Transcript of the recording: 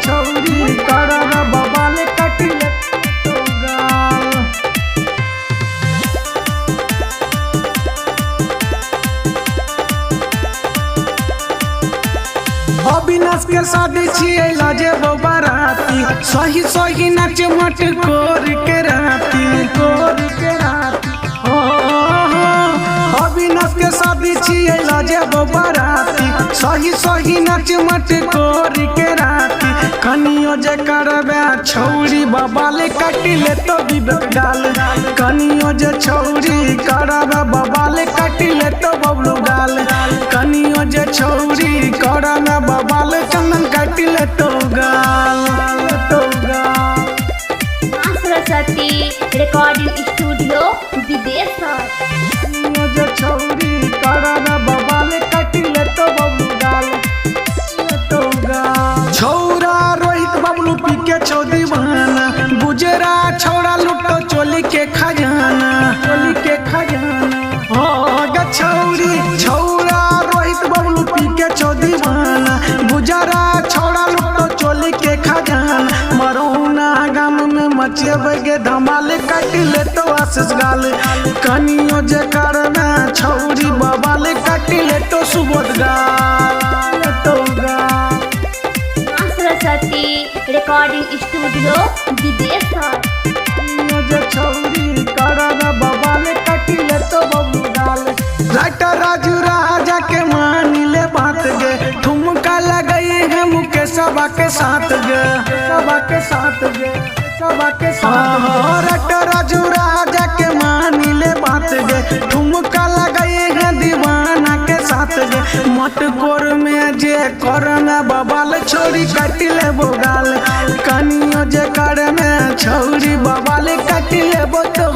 छौरी करब बबाल कटिले तो गाल। अविनाश के शादी छिए लाजे बाराती सही सही नाच मट कोर के राती अविनाश के शादी छिए लाजे बाराती सही सही नाच मट कोर के राती कनियो जे करबे छौरी बबाल कटिले तो विवेक गाल। कनियो जे छौरी करबे बबाल कटिले तो बबलू गाल। कनियो जे छौरी करबे बबाल चंदन कटिले तो गाल। सरस्वती रिकॉर्डिंग स्टूडियो विदेश। कनियो जे छौरी करबे बबाल कटिले तो बबलू गाल। छौरा रोहित बबलू पी के छौ दीवाना गुजरा छौरा लुटो चोली के खजाना हो ग छौरी छौरा रोहित बबलू पी के छौ दीवाना गुजरा छौरा लुटो चोली के खजाना मरौना गाम में मचेबे गे धमाल कटिले तो आशीष गाल। कनियो जे करना छौरी बबाल कटिले तो सुबोध गाल। सरस्वती रिकॉर्डिंग स्टूडियो विदेश। छौरी करब बबाल कटिले तो बबलू गाल। राइटर राजू राजा के मानिले बात गे ठुमका लगई है मुके सबा के साथ गे राइटर राजू राजा के मानिले बात गे ठुमका लगई है दीवाना के साथ गे मटकोर में जे करना बबाल छोरी कटिले बोगाल। कनियो जे कर में छौरी बबाल कटिले बो तो